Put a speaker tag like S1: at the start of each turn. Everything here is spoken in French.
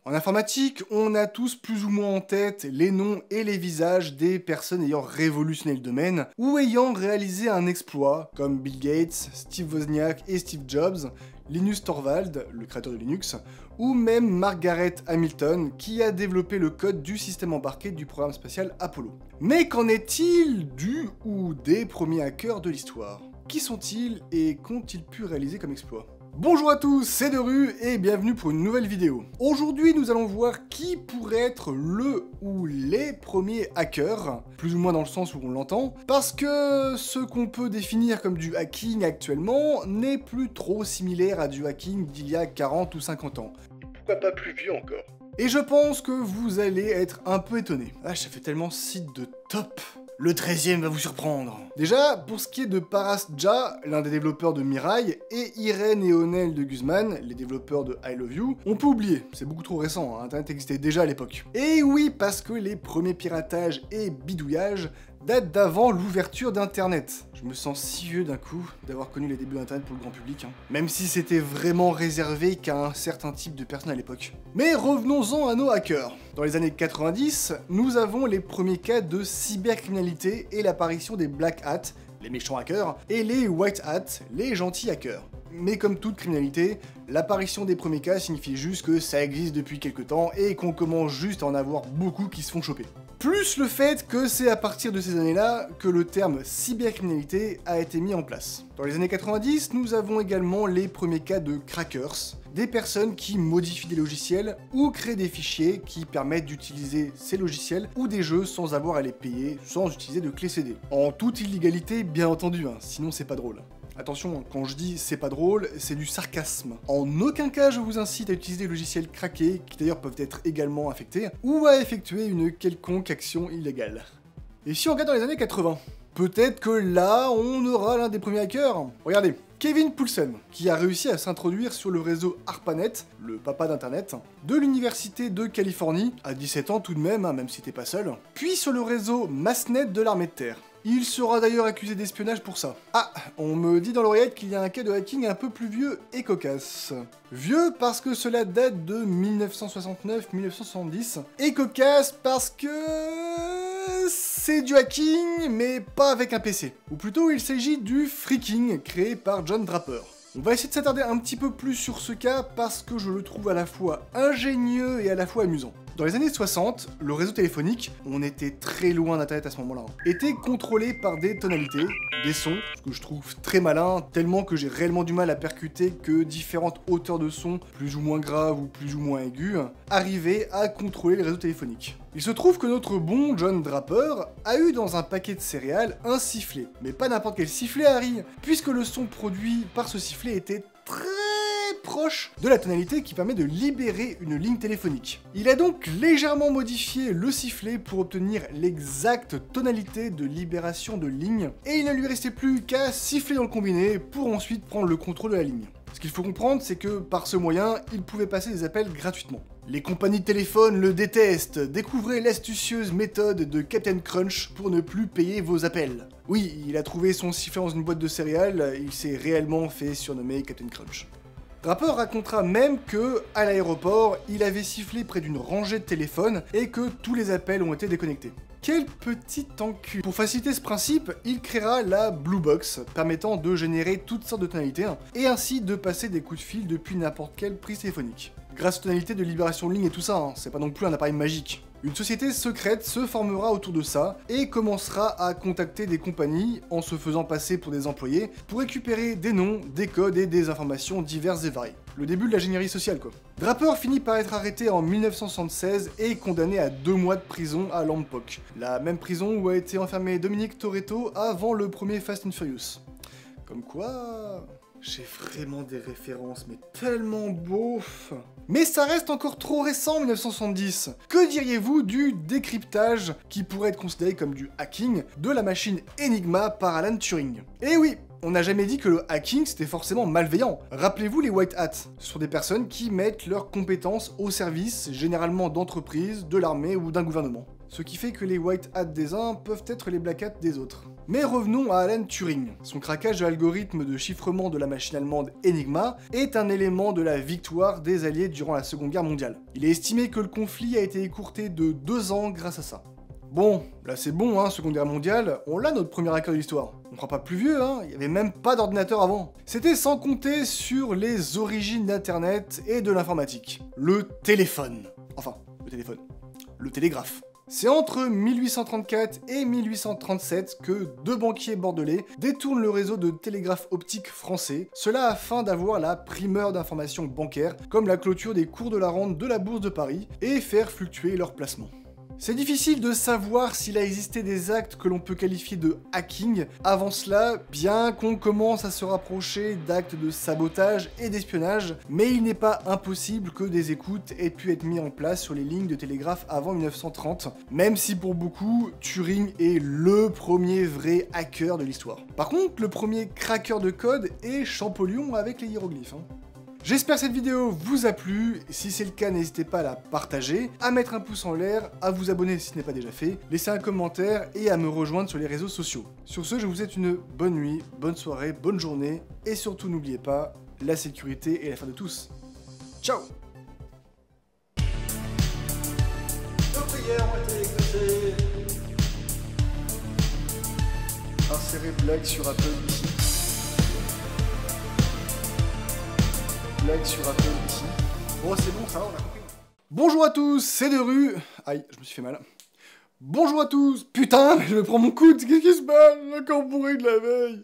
S1: En informatique, on a tous plus ou moins en tête les noms et les visages des personnes ayant révolutionné le domaine ou ayant réalisé un exploit, comme Bill Gates, Steve Wozniak et Steve Jobs, Linus Torvald, le créateur de Linux, ou même Margaret Hamilton, qui a développé le code du système embarqué du programme spatial Apollo. Mais qu'en est-il du ou des premiers hackers de l'histoire? Qui sont-ils et qu'ont-ils pu réaliser comme exploit? Bonjour à tous, c'est Deru et bienvenue pour une nouvelle vidéo. Aujourd'hui, nous allons voir qui pourrait être le ou les premiers hackers, plus ou moins dans le sens où on l'entend, parce que ce qu'on peut définir comme du hacking actuellement n'est plus trop similaire à du hacking d'il y a 40 ou 50 ans. Pourquoi pas plus vieux encore? Et je pense que vous allez être un peu étonné. Ah, ça fait tellement site de top. Le 13e va vous surprendre. Déjà, pour ce qui est de Paras Dja, l'un des développeurs de Mirai, et Irène et Onel de Guzman, les développeurs de I Love You, on peut oublier, c'est beaucoup trop récent, hein, Internet existait déjà à l'époque. Et oui, parce que les premiers piratages et bidouillages datent d'avant l'ouverture d'Internet. Je me sens si vieux d'un coup d'avoir connu les débuts d'Internet pour le grand public, hein. Même si c'était vraiment réservé qu'à un certain type de personnes à l'époque. Mais revenons-en à nos hackers. Dans les années 90, nous avons les premiers cas de cybercriminalité et l'apparition des Black Hats, les méchants hackers, et les White Hats, les gentils hackers. Mais comme toute criminalité, l'apparition des premiers cas signifie juste que ça existe depuis quelques temps et qu'on commence juste à en avoir beaucoup qui se font choper. Plus le fait que c'est à partir de ces années-là que le terme cybercriminalité a été mis en place. Dans les années 90, nous avons également les premiers cas de crackers, des personnes qui modifient des logiciels ou créent des fichiers qui permettent d'utiliser ces logiciels ou des jeux sans avoir à les payer, sans utiliser de clé CD. En toute illégalité, bien entendu, hein, sinon c'est pas drôle. Attention, quand je dis c'est pas drôle, c'est du sarcasme. En aucun cas je vous incite à utiliser des logiciels craqués, qui d'ailleurs peuvent être également infectés, ou à effectuer une quelconque action illégale. Et si on regarde dans les années 80, peut-être que là on aura l'un des premiers hackers. Regardez, Kevin Poulsen, qui a réussi à s'introduire sur le réseau ARPANET, le papa d'internet, de l'université de Californie, à 17 ans tout de même, hein, même si t'es pas seul, puis sur le réseau MassNet de l'armée de terre. Il sera d'ailleurs accusé d'espionnage pour ça. Ah, on me dit dans l'oreillette qu'il y a un cas de hacking un peu plus vieux et cocasse. Vieux parce que cela date de 1969-1970, et cocasse parce que c'est du hacking, mais pas avec un PC. Ou plutôt, il s'agit du phreaking, créé par John Draper. On va essayer de s'attarder un petit peu plus sur ce cas parce que je le trouve à la fois ingénieux et à la fois amusant. Dans les années 60, le réseau téléphonique, on était très loin d'Internet à ce moment-là, était contrôlé par des tonalités, des sons, ce que je trouve très malin, tellement que j'ai réellement du mal à percuter que différentes hauteurs de son, plus ou moins graves ou plus ou moins aiguës, arrivaient à contrôler les réseaux téléphoniques. Il se trouve que notre bon John Draper a eu dans un paquet de céréales un sifflet, mais pas n'importe quel sifflet, Harry, puisque le son produit par ce sifflet était très proche de la tonalité qui permet de libérer une ligne téléphonique. Il a donc légèrement modifié le sifflet pour obtenir l'exacte tonalité de libération de ligne, et il ne lui restait plus qu'à siffler dans le combiné pour ensuite prendre le contrôle de la ligne. Ce qu'il faut comprendre, c'est que par ce moyen, il pouvait passer des appels gratuitement. Les compagnies de téléphone le détestent, découvrez l'astucieuse méthode de Captain Crunch pour ne plus payer vos appels. Oui, il a trouvé son sifflet dans une boîte de céréales, il s'est réellement fait surnommer Captain Crunch. Draper racontera même que, à l'aéroport, il avait sifflé près d'une rangée de téléphones et que tous les appels ont été déconnectés. Quel petit encul! Pour faciliter ce principe, il créera la Blue Box, permettant de générer toutes sortes de tonalités, et ainsi de passer des coups de fil depuis n'importe quelle prise téléphonique. Grâce aux tonalités de libération de ligne et tout ça, c'est pas non plus un appareil magique. Une société secrète se formera autour de ça et commencera à contacter des compagnies en se faisant passer pour des employés pour récupérer des noms, des codes et des informations diverses et variées. Le début de l'ingénierie sociale quoi. Draper finit par être arrêté en 1976 et condamné à 2 mois de prison à Lompoc, la même prison où a été enfermé Dominic Toretto avant le premier Fast and Furious. Comme quoi... J'ai vraiment des références, mais tellement beauf. Mais ça reste encore trop récent, 1970. Que diriez-vous du décryptage, qui pourrait être considéré comme du hacking, de la machine Enigma par Alan Turing? Eh oui, on n'a jamais dit que le hacking c'était forcément malveillant. Rappelez-vous les White Hats, ce sont des personnes qui mettent leurs compétences au service, généralement d'entreprises, de l'armée ou d'un gouvernement. ce qui fait que les white hats des uns peuvent être les black hats des autres. Mais revenons à Alan Turing. Son craquage de l'algorithme de chiffrement de la machine allemande Enigma est un élément de la victoire des Alliés durant la Seconde Guerre mondiale. Il est estimé que le conflit a été écourté de 2 ans grâce à ça. Bon, là c'est bon, hein, Seconde Guerre mondiale, on l'a notre premier hacker de l'histoire. On ne croit pas plus vieux, hein, il n'y avait même pas d'ordinateur avant. C'était sans compter sur les origines d'Internet et de l'informatique. Le téléphone. Enfin, le téléphone. Le télégraphe. C'est entre 1834 et 1837 que 2 banquiers bordelais détournent le réseau de télégraphe optique français, cela afin d'avoir la primeur d'informations bancaires, comme la clôture des cours de la rente de la Bourse de Paris, et faire fluctuer leurs placements. C'est difficile de savoir s'il a existé des actes que l'on peut qualifier de hacking avant cela, bien qu'on commence à se rapprocher d'actes de sabotage et d'espionnage, mais il n'est pas impossible que des écoutes aient pu être mises en place sur les lignes de télégraphe avant 1930, même si pour beaucoup, Turing est le premier vrai hacker de l'histoire. Par contre, le premier craqueur de code est Champollion avec les hiéroglyphes. J'espère que cette vidéo vous a plu, si c'est le cas n'hésitez pas à la partager, à mettre un pouce en l'air, à vous abonner si ce n'est pas déjà fait, laisser un commentaire et à me rejoindre sur les réseaux sociaux. Sur ce, je vous souhaite une bonne nuit, bonne soirée, bonne journée, et surtout n'oubliez pas, la sécurité est l'affaire de tous. Ciao. Nos prières ont été écoutées. Insérer blague sur Apple ici. Sur Apple ici. Bon, c'est bon, ça va, on a compris. Bonjour à tous, c'est Deru. Aïe, je me suis fait mal. Bonjour à tous. Putain, mais je me prends mon coude, qu'est-ce qui se passe? Encore bourré de la veille.